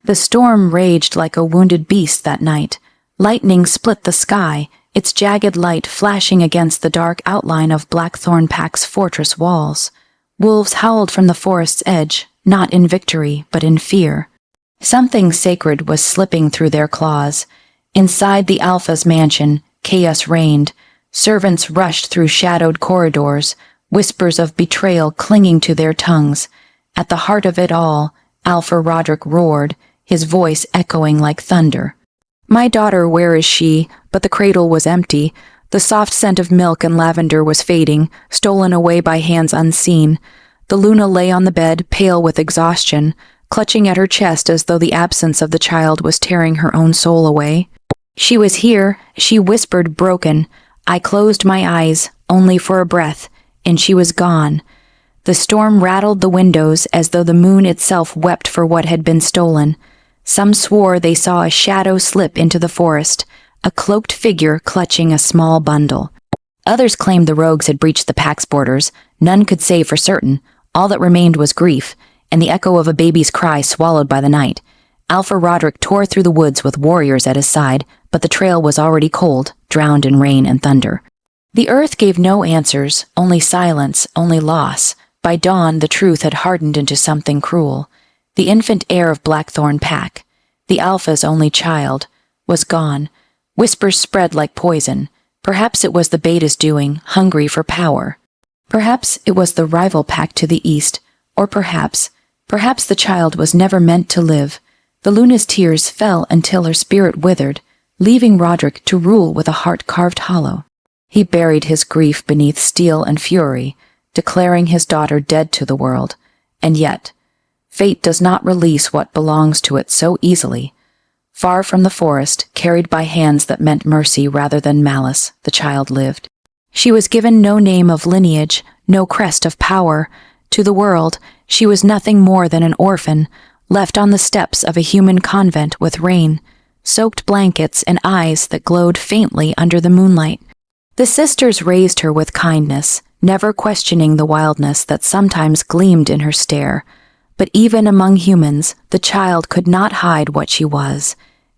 The storm raged like a wounded beast that night. Lightning split the sky, its jagged light flashing against the dark outline of Blackthorn Pack's fortress walls. Wolves howled from the forest's edge, not in victory, but in fear. Something sacred was slipping through their claws. Inside the Alpha's mansion, chaos reigned. Servants rushed through shadowed corridors, whispers of betrayal clinging to their tongues. At the heart of it all, Alpha Roderick roared, his voice echoing like thunder. "My daughter, where is she?" But the cradle was empty. The soft scent of milk and lavender was fading, stolen away by hands unseen. The Luna lay on the bed, pale with exhaustion, clutching at her chest as though the absence of the child was tearing her own soul away. "She was here," she whispered, broken. "I closed my eyes, only for a breath, and she was gone." The storm rattled the windows as though the moon itself wept for what had been stolen. Some swore they saw a shadow slip into the forest, a cloaked figure clutching a small bundle. Others claimed the rogues had breached the pack's borders. None could say for certain. All that remained was grief, and the echo of a baby's cry swallowed by the night. Alpha Roderick tore through the woods with warriors at his side, but the trail was already cold, drowned in rain and thunder. The earth gave no answers, only silence, only loss. By dawn, the truth had hardened into something cruel. The infant heir of Blackthorn Pack, the Alpha's only child, was gone. Whispers spread like poison. Perhaps it was the Beta's doing, hungry for power. Perhaps it was the rival pack to the east, or perhaps the child was never meant to live. The Luna's tears fell until her spirit withered, leaving Roderick to rule with a heart carved hollow. He buried his grief beneath steel and fury, declaring his daughter dead to the world. And yet, fate does not release what belongs to it so easily. Far from the forest, carried by hands that meant mercy rather than malice, the child lived. She was given no name of lineage, no crest of power. To the world, she was nothing more than an orphan, left on the steps of a human convent with rain, soaked blankets and eyes that glowed faintly under the moonlight. The sisters raised her with kindness, never questioning the wildness that sometimes gleamed in her stare. But even among humans, the child could not hide what she was.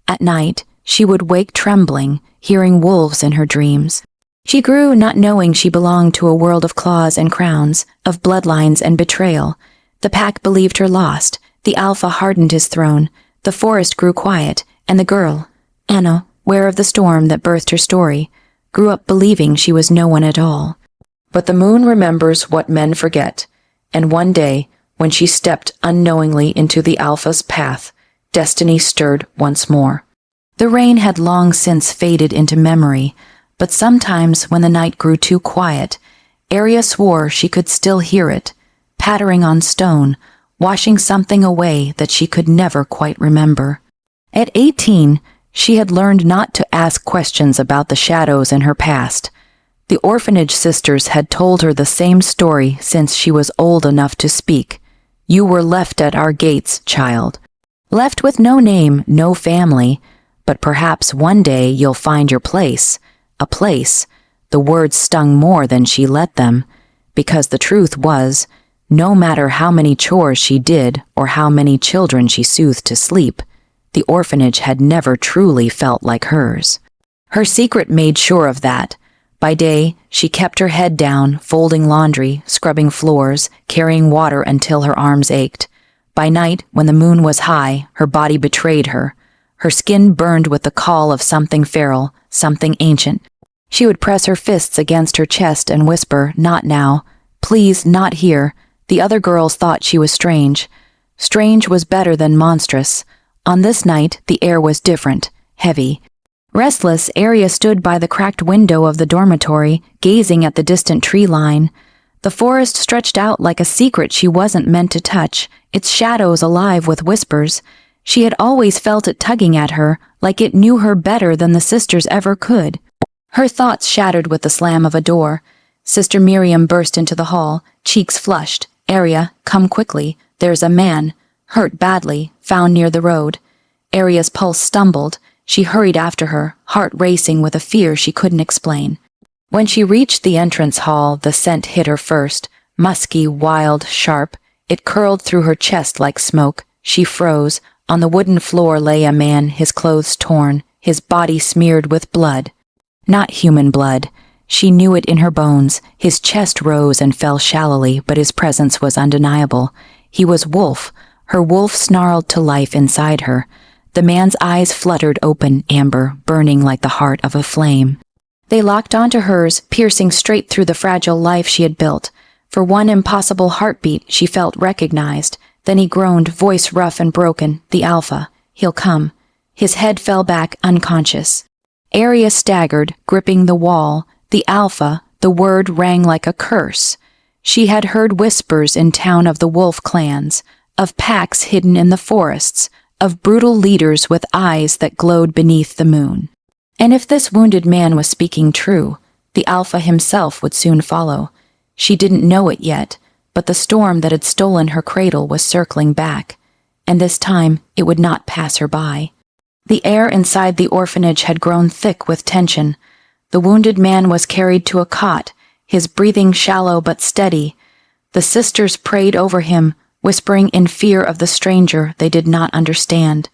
At night, she would wake trembling, hearing wolves in her dreams. She grew not knowing she belonged to a world of claws and crowns, of bloodlines and betrayal. The pack believed her lost, the Alpha hardened his throne, the forest grew quiet, and the girl, Anna, ware of the storm that birthed her story, grew up believing she was no one at all. But the moon remembers what men forget, and one day, when she stepped unknowingly into the Alpha's path, destiny stirred once more. The rain had long since faded into memory, but sometimes when the night grew too quiet, Arya swore she could still hear it, pattering on stone, washing something away that she could never quite remember. At 18, she had learned not to ask questions about the shadows in her past. The orphanage sisters had told her the same story since she was old enough to speak. "You were left at our gates, child. Left with no name, no family, but perhaps one day you'll find your place. A place." The words stung more than she let them, because the truth was, no matter how many chores she did or how many children she soothed to sleep, the orphanage had never truly felt like hers. Her secret made sure of that. By day, she kept her head down, folding laundry, scrubbing floors, carrying water until her arms ached. By night, when the moon was high, her body betrayed her. Her skin burned with the call of something feral, something ancient. She would press her fists against her chest and whisper, "Not now. Please, not here." The other girls thought she was strange. Strange was better than monstrous. On this night, the air was different, heavy. Restless, Arya stood by the cracked window of the dormitory, gazing at the distant tree line. The forest stretched out like a secret she wasn't meant to touch, its shadows alive with whispers. She had always felt it tugging at her, like it knew her better than the sisters ever could. Her thoughts shattered with the slam of a door. Sister Miriam burst into the hall, cheeks flushed. "Arya, come quickly. There's a man, hurt badly, found near the road." Arya's pulse stumbled. She hurried after her, heart racing with a fear she couldn't explain. When she reached the entrance hall, the scent hit her first, musky, wild, sharp. It curled through her chest like smoke. She froze, On the wooden floor lay a man, his clothes torn, his body smeared with blood. Not human blood. She knew it in her bones. His chest rose and fell shallowly, but his presence was undeniable. He was Wolf. Her wolf snarled to life inside her. The man's eyes fluttered open, amber, burning like the heart of a flame. They locked onto hers, piercing straight through the fragile life she had built. For one impossible heartbeat, she felt recognized. Then he groaned, voice rough and broken, "The Alpha. He'll come." His head fell back, unconscious. Arya staggered, gripping the wall. The Alpha, the word rang like a curse. She had heard whispers in town of the wolf clans, of packs hidden in the forests, of brutal leaders with eyes that glowed beneath the moon. And if this wounded man was speaking true, the Alpha himself would soon follow. She didn't know it yet, but the storm that had stolen her cradle was circling back, and this time it would not pass her by. The air inside the orphanage had grown thick with tension. The wounded man was carried to a cot, his breathing shallow but steady. The sisters prayed over him, whispering in fear of the stranger they did not understand.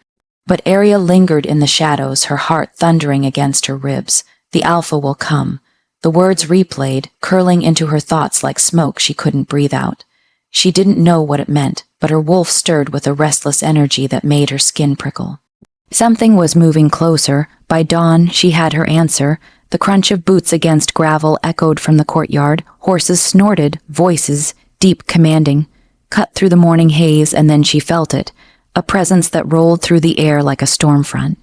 But Arya lingered in the shadows, her heart thundering against her ribs. The Alpha will come. The words replayed, curling into her thoughts like smoke she couldn't breathe out. She didn't know what it meant, but her wolf stirred with a restless energy that made her skin prickle. Something was moving closer. By dawn, she had her answer. The crunch of boots against gravel echoed from the courtyard. Horses snorted, voices, deep commanding, cut through the morning haze, and then she felt it, a presence that rolled through the air like a storm front.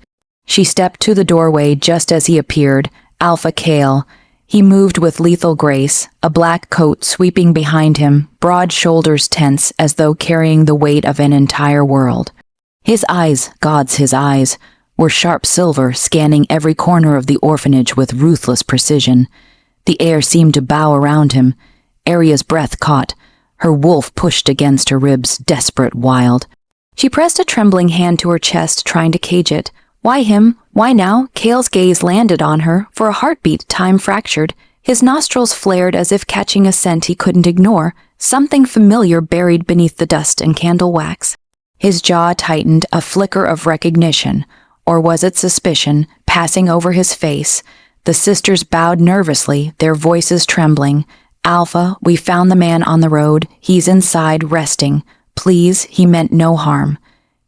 She stepped to the doorway just as he appeared, Alpha Kale. He moved with lethal grace, a black coat sweeping behind him, broad shoulders tense as though carrying the weight of an entire world. His eyes, gods, his eyes, were sharp silver, scanning every corner of the orphanage with ruthless precision. The air seemed to bow around him. Arya's breath caught. Her wolf pushed against her ribs, desperate, wild. She pressed a trembling hand to her chest, trying to cage it. Why him? Why now? Kale's gaze landed on her. For a heartbeat, time fractured. His nostrils flared as if catching a scent he couldn't ignore, something familiar buried beneath the dust and candle wax. His jaw tightened, a flicker of recognition, or was it suspicion, passing over his face. The sisters bowed nervously, their voices trembling. "Alpha, we found the man on the road. He's inside, resting. Please," he meant no harm.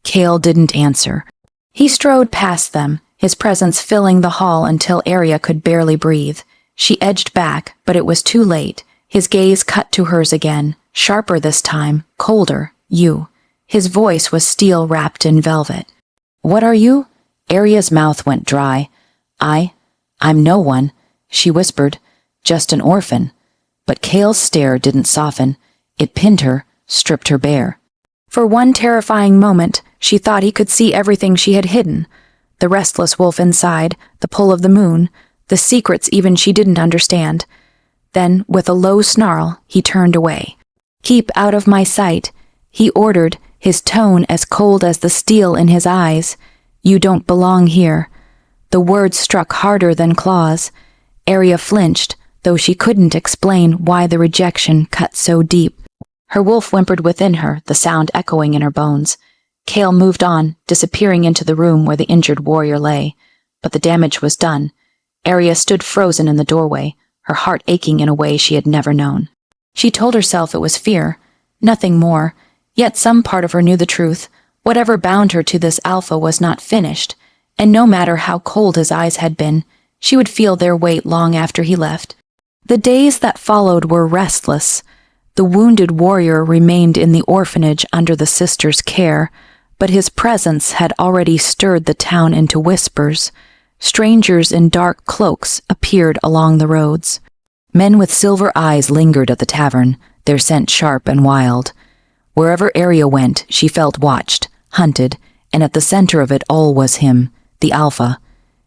Kale didn't answer. He strode past them, his presence filling the hall until Arya could barely breathe. She edged back, but it was too late. His gaze cut to hers again, sharper this time, colder. "You." His voice was steel wrapped in velvet. "What are you?" Arya's mouth went dry. I'm no one," she whispered. "Just an orphan." But Kale's stare didn't soften. It pinned her, stripped her bare. For one terrifying moment, she thought he could see everything she had hidden. The restless wolf inside, the pull of the moon, the secrets even she didn't understand. Then, with a low snarl, he turned away. "Keep out of my sight," he ordered, his tone as cold as the steel in his eyes. "You don't belong here." The words struck harder than claws. Arya flinched, though she couldn't explain why the rejection cut so deep. Her wolf whimpered within her, the sound echoing in her bones. Kale moved on, disappearing into the room where the injured warrior lay. But the damage was done. Arya stood frozen in the doorway, her heart aching in a way she had never known. She told herself it was fear, nothing more, yet some part of her knew the truth. Whatever bound her to this Alpha was not finished, and no matter how cold his eyes had been, she would feel their weight long after he left. The days that followed were restless. The wounded warrior remained in the orphanage under the sisters' care, but his presence had already stirred the town into whispers. Strangers in dark cloaks appeared along the roads. Men with silver eyes lingered at the tavern, their scent sharp and wild. Wherever Arya went, she felt watched, hunted, and at the center of it all was him, the Alpha.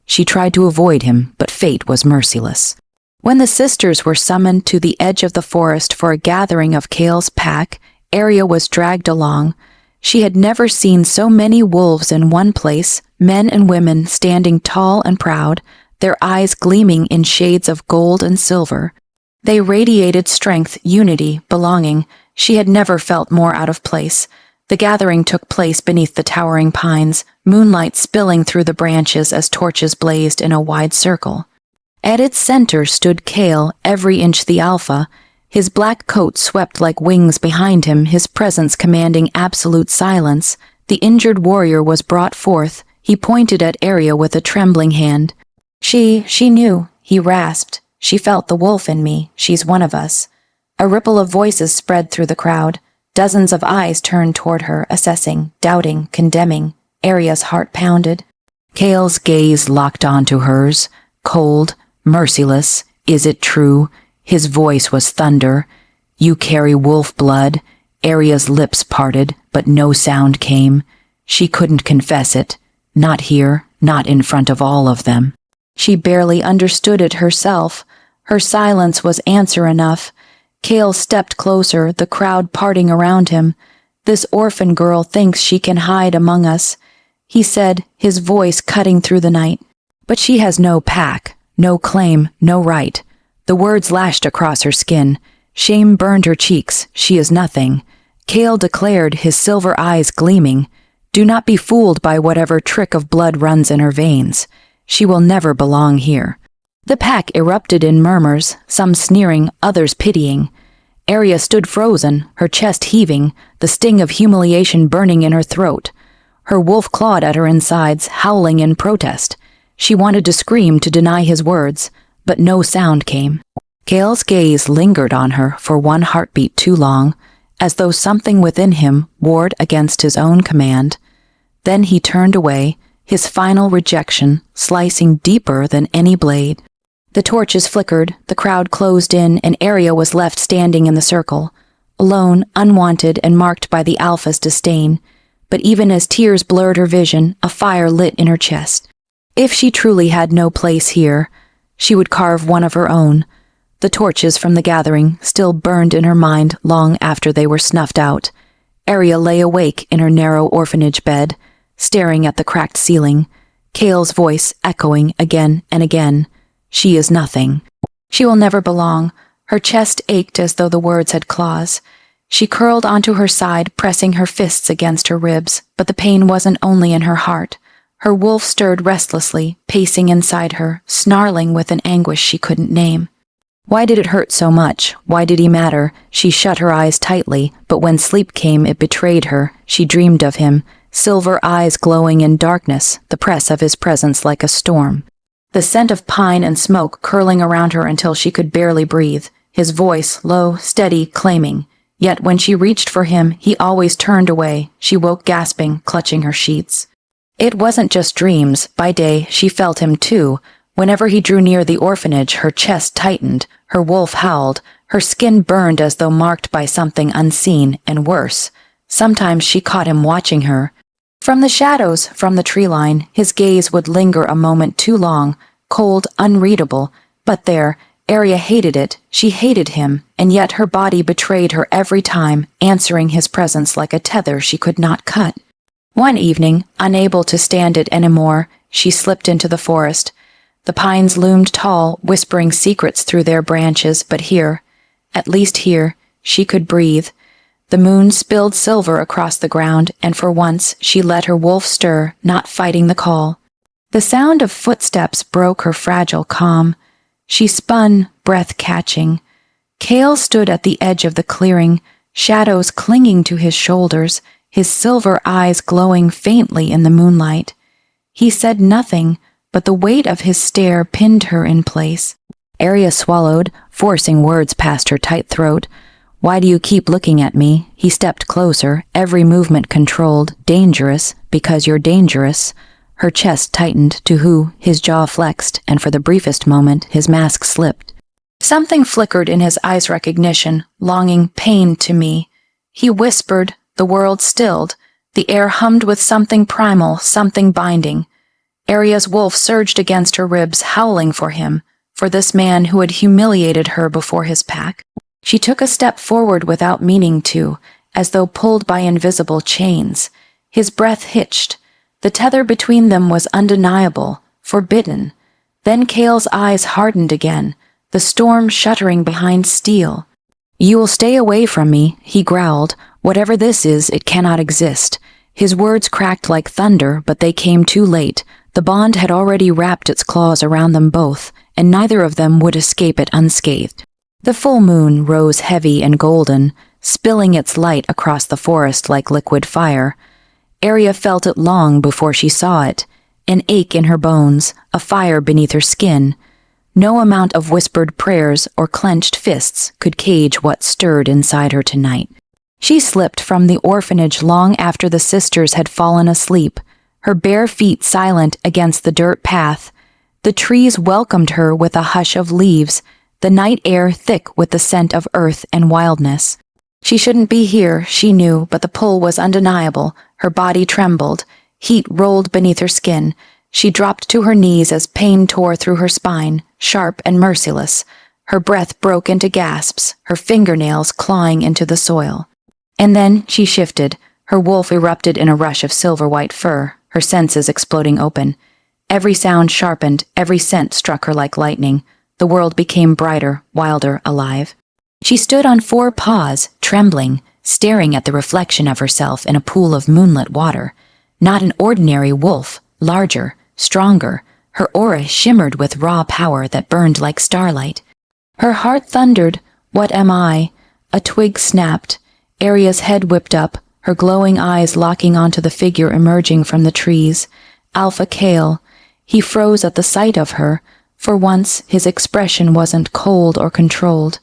She tried to avoid him, but fate was merciless. When the sisters were summoned to the edge of the forest for a gathering of Kale's pack, Arya was dragged along. She had never seen so many wolves in one place, men and women standing tall and proud, their eyes gleaming in shades of gold and silver. They radiated strength, unity, belonging. She had never felt more out of place. The gathering took place beneath the towering pines, moonlight spilling through the branches as torches blazed in a wide circle. At its center stood Kale, every inch the alpha, his black coat swept like wings behind him, his presence commanding absolute silence. The injured warrior was brought forth. He pointed at Arya with a trembling hand. She knew, he rasped. She felt the wolf in me. She's one of us. A ripple of voices spread through the crowd. Dozens of eyes turned toward her, assessing, doubting, condemning. Arya's heart pounded. Kale's gaze locked onto hers, cold, merciless. Is it true? His voice was thunder. You carry wolf blood. Arya's lips parted, but no sound came. She couldn't confess it. Not here, not in front of all of them. She barely understood it herself. Her silence was answer enough. Kale stepped closer, the crowd parting around him. This orphan girl thinks she can hide among us, he said, his voice cutting through the night. But she has no pack, no claim, no right. The words lashed across her skin. Shame burned her cheeks. She is nothing. Kale declared, his silver eyes gleaming. Do not be fooled by whatever trick of blood runs in her veins. She will never belong here. The pack erupted in murmurs, some sneering, others pitying. Arya stood frozen, her chest heaving, the sting of humiliation burning in her throat. Her wolf clawed at her insides, howling in protest. She wanted to scream to deny his words, but no sound came. Kale's gaze lingered on her for one heartbeat too long, as though something within him warred against his own command. Then he turned away, his final rejection slicing deeper than any blade. The torches flickered, the crowd closed in, and Arya was left standing in the circle, alone, unwanted, and marked by the Alpha's disdain. But even as tears blurred her vision, a fire lit in her chest. If she truly had no place here, she would carve one of her own. The torches from the gathering still burned in her mind long after they were snuffed out. Arya lay awake in her narrow orphanage bed, staring at the cracked ceiling, Kale's voice echoing again and again. She is nothing. She will never belong. Her chest ached as though the words had claws. She curled onto her side, pressing her fists against her ribs, but the pain wasn't only in her heart. Her wolf stirred restlessly, pacing inside her, snarling with an anguish she couldn't name. Why did it hurt so much? Why did he matter? She shut her eyes tightly, but when sleep came, it betrayed her. She dreamed of him, silver eyes glowing in darkness, the press of his presence like a storm. The scent of pine and smoke curling around her until she could barely breathe, his voice low, steady, claiming. Yet when she reached for him, he always turned away. She woke gasping, clutching her sheets. It wasn't just dreams. By day, she felt him too. Whenever he drew near the orphanage, her chest tightened, her wolf howled, her skin burned as though marked by something unseen, and worse. Sometimes she caught him watching her. From the shadows, from the tree line, his gaze would linger a moment too long, cold, unreadable. But there, Arya hated it. She hated him, and yet her body betrayed her every time, answering his presence like a tether she could not cut. One evening, unable to stand it anymore, she slipped into the forest. The pines loomed tall, whispering secrets through their branches, but here, at least here, she could breathe. The moon spilled silver across the ground, and for once she let her wolf stir, not fighting the call. The sound of footsteps broke her fragile calm. She spun, breath catching. Kale stood at the edge of the clearing, shadows clinging to his shoulders, his silver eyes glowing faintly in the moonlight. He said nothing, but the weight of his stare pinned her in place. Arya swallowed, forcing words past her tight throat. Why do you keep looking at me? He stepped closer, every movement controlled, dangerous, because you're dangerous. Her chest tightened to who, his jaw flexed, and for the briefest moment, his mask slipped. Something flickered in his eyes' recognition, longing, pain to me. He whispered, the world stilled, the air hummed with something primal, something binding. Arya's wolf surged against her ribs, howling for him, for this man who had humiliated her before his pack. She took a step forward without meaning to, as though pulled by invisible chains. His breath hitched. The tether between them was undeniable, forbidden. Then Kale's eyes hardened again, the storm shuddering behind steel. "You will stay away from me," he growled. "Whatever this is, it cannot exist." His words cracked like thunder, but they came too late. The bond had already wrapped its claws around them both, and neither of them would escape it unscathed. The full moon rose heavy and golden, spilling its light across the forest like liquid fire. Arya felt it long before she saw it, an ache in her bones, a fire beneath her skin. No amount of whispered prayers or clenched fists could cage what stirred inside her tonight. She slipped from the orphanage long after the sisters had fallen asleep, her bare feet silent against the dirt path. The trees welcomed her with a hush of leaves, the night air thick with the scent of earth and wildness. She shouldn't be here, she knew, but the pull was undeniable. Her body trembled. Heat rolled beneath her skin. She dropped to her knees as pain tore through her spine, sharp and merciless. Her breath broke into gasps, her fingernails clawing into the soil. And then she shifted. Her wolf erupted in a rush of silver-white fur, her senses exploding open. Every sound sharpened, every scent struck her like lightning. The world became brighter, wilder, alive. She stood on 4 paws, trembling, staring at the reflection of herself in a pool of moonlit water. Not an ordinary wolf, larger, stronger. Her aura shimmered with raw power that burned like starlight. Her heart thundered. What am I? A twig snapped. Arya's head whipped up, her glowing eyes locking onto the figure emerging from the trees. Alpha Kale. He froze at the sight of her. For once, his expression wasn't cold or controlled.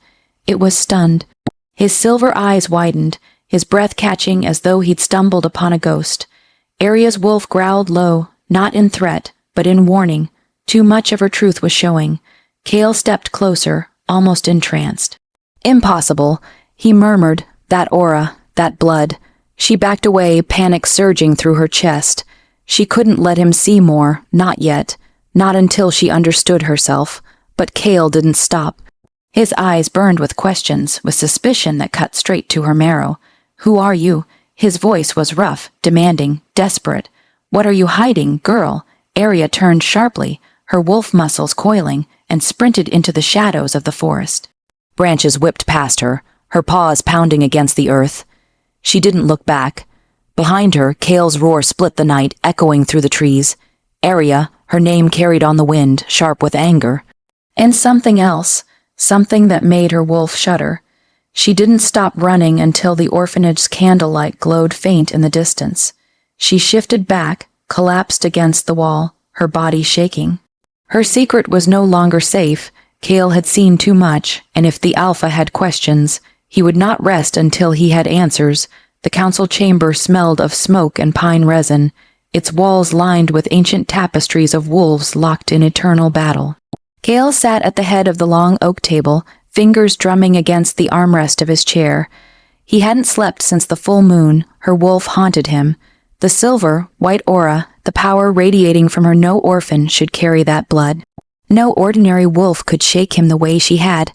It was stunned. His silver eyes widened, his breath catching as though he'd stumbled upon a ghost. Arya's wolf growled low, not in threat, but in warning. Too much of her truth was showing. Kale stepped closer, almost entranced. "Impossible," he murmured. That aura, that blood. She backed away, panic surging through her chest. She couldn't let him see more, not yet. Not until she understood herself. But Kale didn't stop. His eyes burned with questions, with suspicion that cut straight to her marrow. "Who are you?" His voice was rough, demanding, desperate. "What are you hiding, girl?" Arya turned sharply, her wolf muscles coiling, and sprinted into the shadows of the forest. Branches whipped past her, her paws pounding against the earth. She didn't look back. Behind her, Kale's roar split the night, echoing through the trees. Arya, her name carried on the wind, sharp with anger. And something else, something that made her wolf shudder. She didn't stop running until the orphanage's candlelight glowed faint in the distance. She shifted back, collapsed against the wall, her body shaking. Her secret was no longer safe. Kale had seen too much, and if the Alpha had questions, he would not rest until he had answers. The council chamber smelled of smoke and pine resin, its walls lined with ancient tapestries of wolves locked in eternal battle. Kale sat at the head of the long oak table, fingers drumming against the armrest of his chair. He hadn't slept since the full moon. Her wolf haunted him. The silver, white aura, the power radiating from her no orphan should carry that blood. No ordinary wolf could shake him the way she had.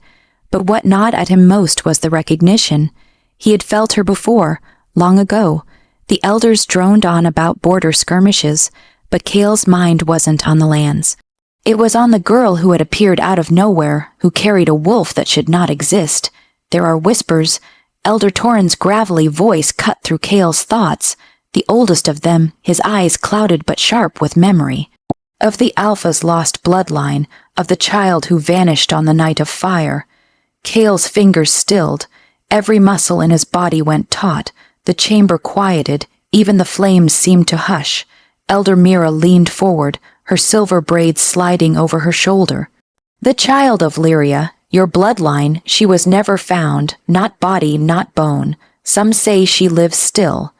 But what gnawed at him most was the recognition. He had felt her before, long ago. The elders droned on about border skirmishes, but Kale's mind wasn't on the lands. It was on the girl who had appeared out of nowhere, who carried a wolf that should not exist. There are whispers. Elder Torin's gravelly voice cut through Kale's thoughts, the oldest of them, his eyes clouded but sharp with memory. Of the Alpha's lost bloodline, of the child who vanished on the night of fire. Kale's fingers stilled. Every muscle in his body went taut. The chamber quieted. Even the flames seemed to hush. Elder Mira leaned forward, her silver braids sliding over her shoulder. "The child of Lyria, your bloodline, she was never found, not body, not bone. Some say she lives still."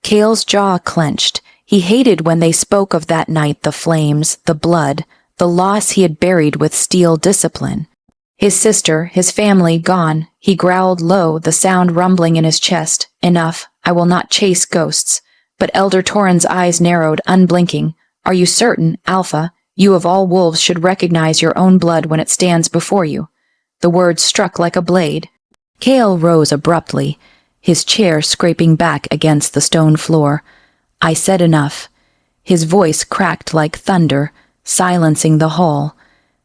Kale's jaw clenched. He hated when they spoke of that night, the flames, the blood, the loss he had buried with steel discipline. His sister, his family, gone. He growled low, the sound rumbling in his chest. "Enough. I will not chase ghosts." But Elder Torin's eyes narrowed, unblinking. "Are you certain, Alpha? You of all wolves should recognize your own blood when it stands before you." The words struck like a blade. Kale rose abruptly, his chair scraping back against the stone floor. "I said enough." His voice cracked like thunder, silencing the hall.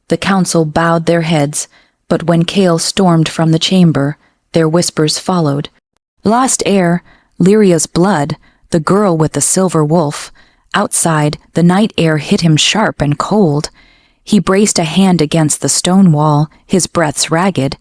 The council bowed their heads, but when Kale stormed from the chamber, Their whispers followed. Lost air, Lyria's blood, the girl with the silver wolf. Outside, the night air hit him sharp and cold. He braced a hand against the stone wall, his breaths ragged.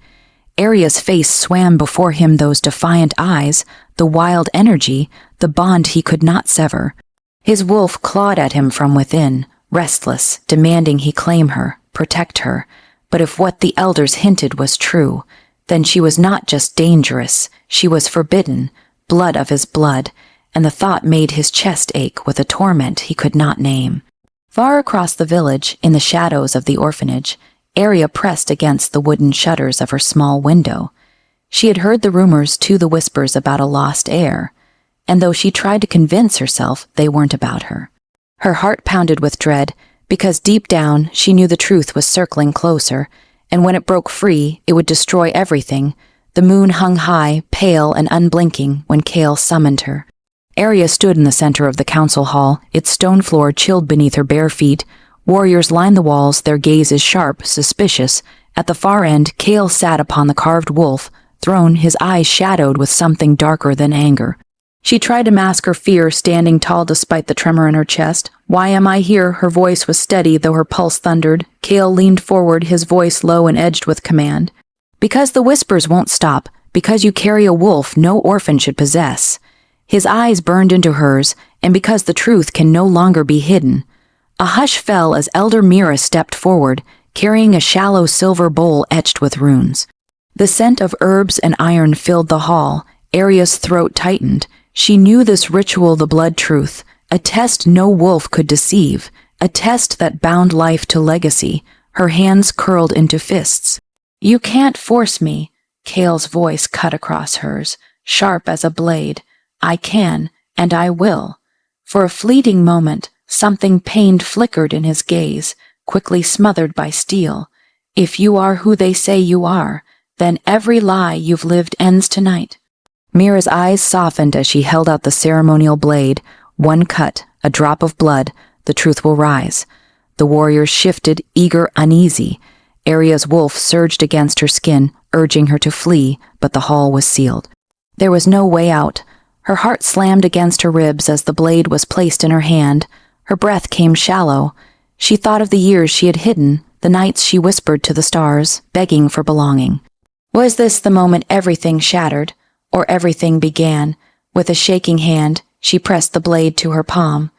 Aria's face swam before him, those defiant eyes, the wild energy, the bond he could not sever. His wolf clawed at him from within, restless, demanding he claim her, protect her. But if what the elders hinted was true, then she was not just dangerous, she was forbidden, blood of his blood, and the thought made his chest ache with a torment he could not name. Far across the village, in the shadows of the orphanage, Aria pressed against the wooden shutters of her small window. She had heard the rumors to the whispers about a lost heir, and though she tried to convince herself they weren't about her. Her heart pounded with dread, because deep down she knew the truth was circling closer, and when it broke free, it would destroy everything. The moon hung high, pale and unblinking, when Kale summoned her. Aria stood in the center of the council hall, its stone floor chilled beneath her bare feet. Warriors lined the walls, their gazes sharp, suspicious. At the far end, Kale sat upon the carved wolf, throne, his eyes shadowed with something darker than anger. She tried to mask her fear, standing tall despite the tremor in her chest. "Why am I here?" Her voice was steady, though her pulse thundered. Kale leaned forward, his voice low and edged with command. "Because the whispers won't stop, because you carry a wolf no orphan should possess." His eyes burned into hers, and because the truth can no longer be hidden. A hush fell as Elder Mira stepped forward, carrying a shallow silver bowl etched with runes. The scent of herbs and iron filled the hall. Aria's throat tightened. She knew this ritual the blood truth, a test no wolf could deceive, a test that bound life to legacy. Her hands curled into fists. "You can't force me," Kale's voice cut across hers, sharp as a blade. "I can, and I will." For a fleeting moment, something pained flickered in his gaze, quickly smothered by steel. "If you are who they say you are, then every lie you've lived ends tonight." Mira's eyes softened as she held out the ceremonial blade. One cut, a drop of blood, the truth will rise. The warriors shifted, eager, uneasy. Aria's wolf surged against her skin, urging her to flee, but the hall was sealed. There was no way out. Her heart slammed against her ribs as the blade was placed in her hand. Her breath came shallow. She thought of the years she had hidden, the nights she whispered to the stars, begging for belonging. Was this the moment everything shattered, or everything began? With a shaking hand, she pressed the blade to her palm.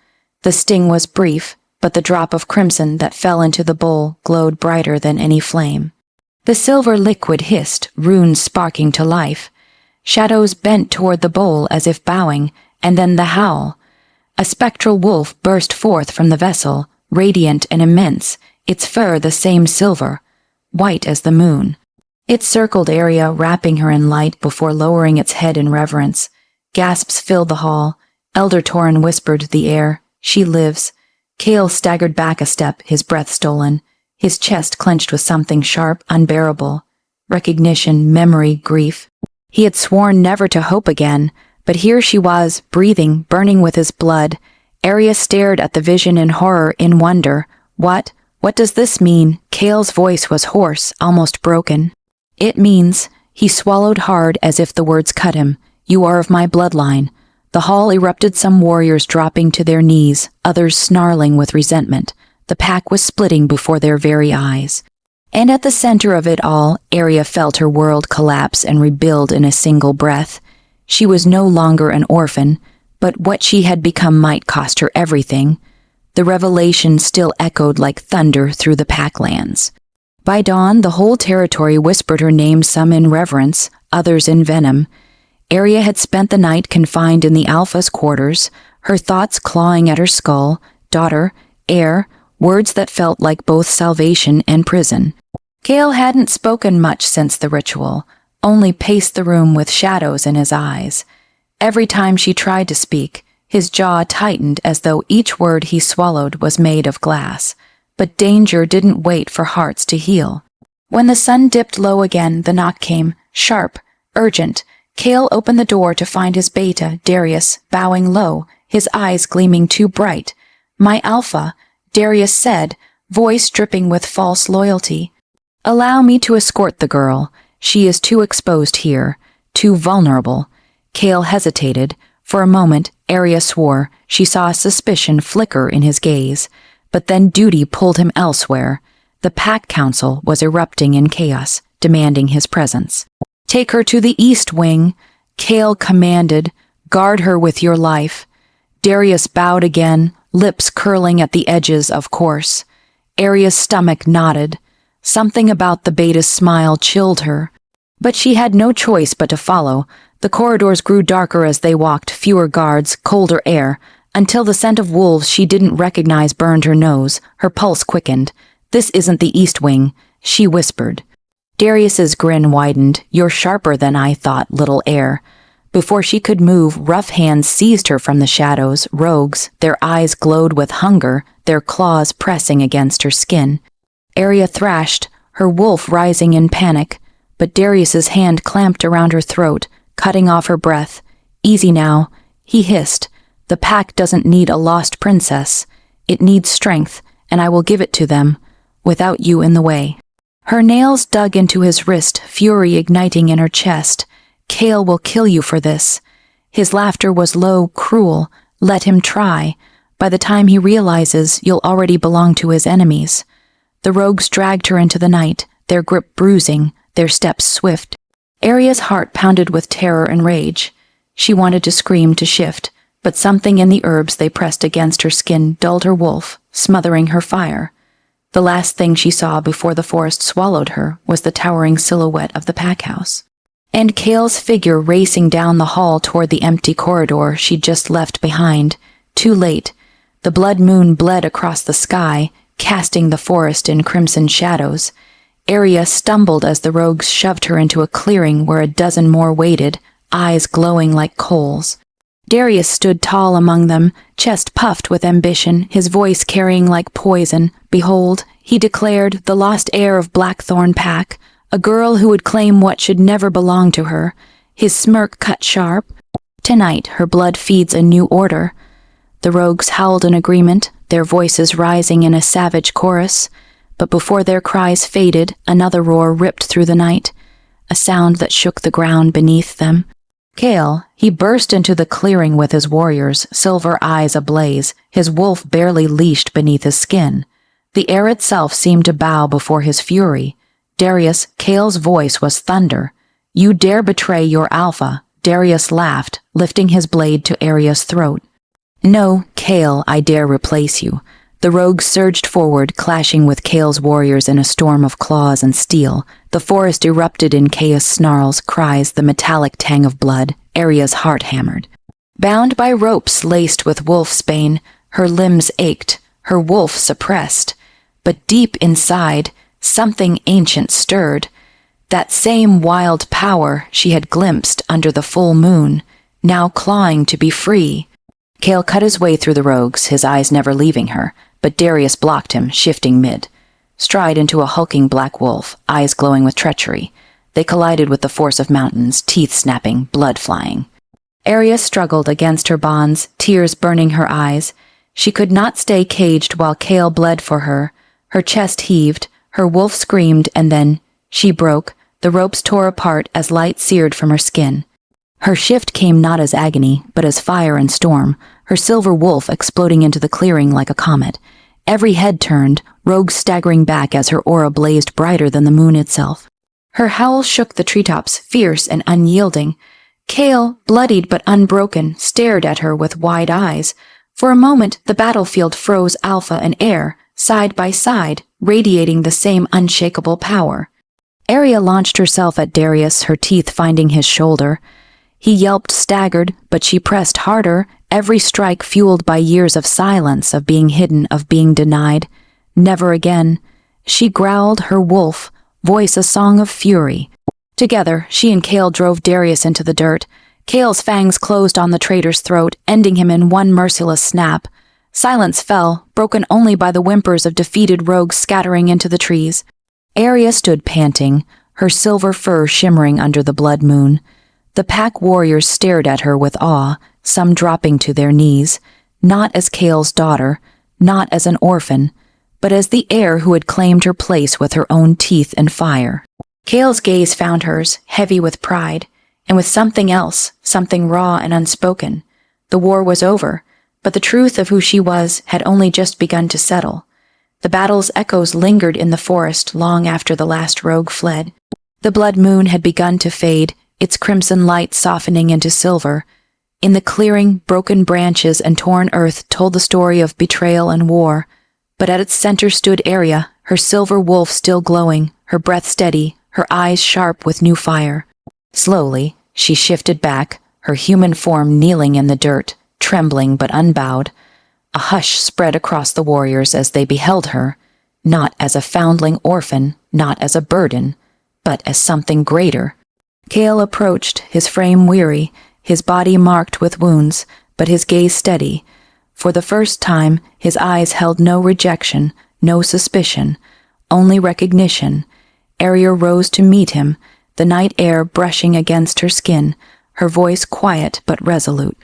The sting was brief, but the drop of crimson that fell into the bowl glowed brighter than any flame. The silver liquid hissed, runes sparking to life. Shadows bent toward the bowl as if bowing, and then the howl. A spectral wolf burst forth from the vessel, radiant and immense, its fur the same silver, white as the moon. It circled Aria, wrapping her in light before lowering its head in reverence. Gasps filled the hall. Elder Torin whispered the air, "She lives." Kale staggered back a step, his breath stolen, his chest clenched with something sharp, unbearable. Recognition, memory, grief. He had sworn never to hope again, but here she was, breathing, burning with his blood. Aria stared at the vision in horror, in wonder. What does this mean?" Kale's voice was hoarse, almost broken. "It means," he swallowed hard as if the words cut him, "you are of my bloodline." The hall erupted, some warriors dropping to their knees, others snarling with resentment. The pack was splitting before their very eyes. And at the center of it all, Aria felt her world collapse and rebuild in a single breath. She was no longer an orphan, but what she had become might cost her everything. The revelation still echoed like thunder through the packlands. By dawn, the whole territory whispered her name, some in reverence, others in venom. Aria had spent the night confined in the Alpha's quarters, her thoughts clawing at her skull, daughter, heir, words that felt like both salvation and prison. Kale hadn't spoken much since the ritual, only paced the room with shadows in his eyes. Every time she tried to speak, his jaw tightened as though each word he swallowed was made of glass. But danger didn't wait for hearts to heal. When the sun dipped low again, the knock came, sharp, urgent. Kale opened the door to find his beta, Darius, bowing low, his eyes gleaming too bright. "My Alpha," Darius said, voice dripping with false loyalty. "Allow me to escort the girl. She is too exposed here." too vulnerable. Kale hesitated. For a moment, Arya swore she saw a suspicion flicker in his gaze, but then duty pulled him elsewhere. The Pack Council was erupting in chaos, demanding his presence. "Take her to the East Wing," Kale commanded. "Guard her with your life." Darius bowed again, lips curling at the edges, of course. Arya's stomach knotted. Something about the beta's smile chilled her. But she had no choice but to follow. The corridors grew darker as they walked, fewer guards, colder air, until the scent of wolves she didn't recognize burned her nose. Her pulse quickened. "This isn't the East Wing," she whispered. Darius's grin widened. "You're sharper than I thought, little heir." Before she could move, rough hands seized her from the shadows, rogues, their eyes glowed with hunger, their claws pressing against her skin. Arya thrashed, her wolf rising in panic, but Darius's hand clamped around her throat, cutting off her breath. "Easy now," he hissed. "The pack doesn't need a lost princess. It needs strength, and I will give it to them, without you in the way." Her nails dug into his wrist, fury igniting in her chest. "Kale will kill you for this." His laughter was low, cruel. "Let him try. By the time he realizes, you'll already belong to his enemies." The rogues dragged her into the night, their grip bruising, their steps swift. Arya's heart pounded with terror and rage. She wanted to scream, to shift, but something in the herbs they pressed against her skin dulled her wolf, smothering her fire. The last thing she saw before the forest swallowed her was the towering silhouette of the pack house. And Kale's figure racing down the hall toward the empty corridor she'd just left behind. Too late. The blood moon bled across the sky, casting the forest in crimson shadows. Arya stumbled as the rogues shoved her into a clearing where a dozen more waited, eyes glowing like coals. Darius stood tall among them, chest puffed with ambition, his voice carrying like poison. "Behold," he declared, "the lost heir of Blackthorn Pack, a girl who would claim what should never belong to her." His smirk cut sharp. "Tonight her blood feeds a new order." The rogues howled in agreement, their voices rising in a savage chorus. But before their cries faded, another roar ripped through the night, a sound that shook the ground beneath them. Kale, he burst into the clearing with his warriors, silver eyes ablaze, his wolf barely leashed beneath his skin. The air itself seemed to bow before his fury. "Darius," Kale's voice was thunder. "You dare betray your alpha?" Darius laughed, lifting his blade to Arya's throat. "No, Kale, I dare replace you." The rogues surged forward, clashing with Kale's warriors in a storm of claws and steel. The forest erupted in chaos, snarls, cries, the metallic tang of blood. Arya's heart hammered. Bound by ropes laced with wolfsbane, her limbs ached, her wolf suppressed. But deep inside, something ancient stirred. That same wild power she had glimpsed under the full moon, now clawing to be free. Kale cut his way through the rogues, his eyes never leaving her, but Darius blocked him, shifting mid. Stride into a hulking black wolf, eyes glowing with treachery. They collided with the force of mountains, teeth snapping, blood flying. Arya struggled against her bonds, tears burning her eyes. She could not stay caged while Kale bled for her. Her chest heaved, her wolf screamed, and then she broke. The ropes tore apart as light seared from her skin. Her shift came not as agony, but as fire and storm, her silver wolf exploding into the clearing like a comet. Every head turned, rogues staggering back as her aura blazed brighter than the moon itself. Her howl shook the treetops, fierce and unyielding. Kale, bloodied but unbroken, stared at her with wide eyes. For a moment, the battlefield froze Alpha and Air, side by side, radiating the same unshakable power. Arya launched herself at Darius, her teeth finding his shoulder. He yelped, staggered, but she pressed harder, every strike fueled by years of silence, of being hidden, of being denied. Never again. She growled, her wolf, voice a song of fury. Together, she and Kale drove Darius into the dirt. Kale's fangs closed on the traitor's throat, ending him in one merciless snap. Silence fell, broken only by the whimpers of defeated rogues scattering into the trees. Arya stood panting, her silver fur shimmering under the blood moon. The pack warriors stared at her with awe, some dropping to their knees, not as Kale's daughter, not as an orphan, but as the heir who had claimed her place with her own teeth and fire. Kale's gaze found hers, heavy with pride. and with something else, something raw and unspoken. The war was over, but the truth of who she was had only just begun to settle. The battle's echoes lingered in the forest long after the last rogue fled. The blood moon had begun to fade, its crimson light softening into silver. In the clearing, broken branches and torn earth told the story of betrayal and war, but at its center stood Arya, her silver wolf still glowing, her breath steady, her eyes sharp with new fire. Slowly, she shifted back, her human form kneeling in the dirt, trembling but unbowed. A hush spread across the warriors as they beheld her, not as a foundling orphan, not as a burden, but as something greater. Chaol approached, his frame weary, his body marked with wounds, but his gaze steady. For the first time, his eyes held no rejection, no suspicion, only recognition. Arya rose to meet him, the night air brushing against her skin, her voice quiet but resolute.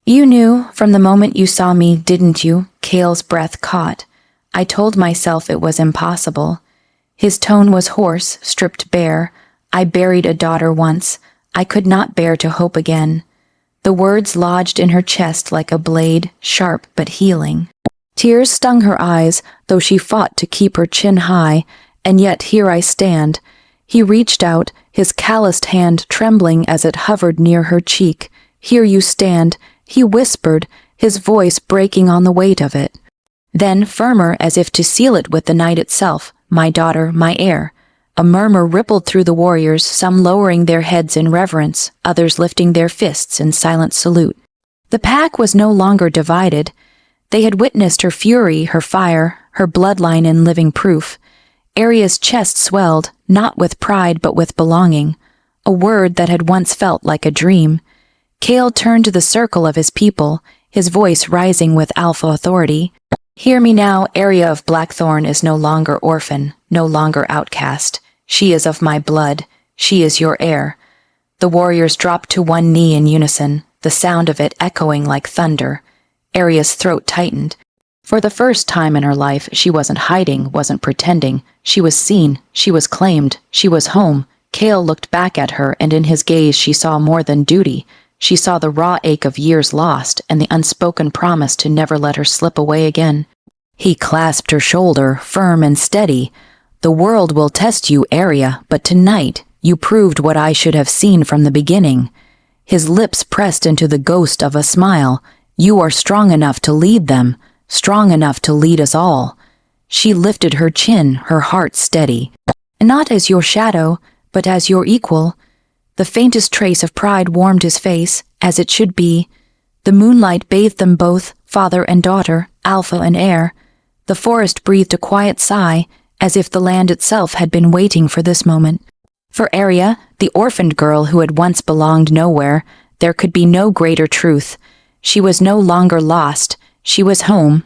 "You knew from the moment you saw me, didn't you?" Chaol's breath caught. "I told myself it was impossible." His tone was hoarse, stripped bare. "I buried a daughter once. I could not bear to hope again." The words lodged in her chest like a blade, sharp but healing. Tears stung her eyes, though she fought to keep her chin high, and yet here I stand. He reached out, his calloused hand trembling as it hovered near her cheek. "Here you stand," he whispered, his voice breaking on the weight of it. Then, firmer as if to seal it with the night itself, "My daughter, my heir." A murmur rippled through the warriors, some lowering their heads in reverence, others lifting their fists in silent salute. The pack was no longer divided. They had witnessed her fury, her fire, her bloodline in living proof. Arya's chest swelled, not with pride but with belonging, a word that had once felt like a dream. Chaol turned to the circle of his people, his voice rising with alpha authority. "Hear me now, Arya of Blackthorn is no longer orphan, no longer outcast. She is of my blood. She is your heir." The warriors dropped to one knee in unison, the sound of it echoing like thunder. Arya's throat tightened. For the first time in her life, she wasn't hiding, wasn't pretending. She was seen, she was claimed, she was home. Chaol looked back at her, and in his gaze she saw more than duty. She saw the raw ache of years lost, and the unspoken promise to never let her slip away again. He clasped her shoulder, firm and steady. "The world will test you, Arya, but tonight you proved what I should have seen from the beginning." His lips pressed into the ghost of a smile. "You are strong enough to lead them, strong enough to lead us all." She lifted her chin, her heart steady. "Not as your shadow, but as your equal." The faintest trace of pride warmed his face, as it should be. The moonlight bathed them both, father and daughter, alpha and heir. The forest breathed a quiet sigh, as if the land itself had been waiting for this moment. For Arya, the orphaned girl who had once belonged nowhere, there could be no greater truth. She was no longer lost. She was home,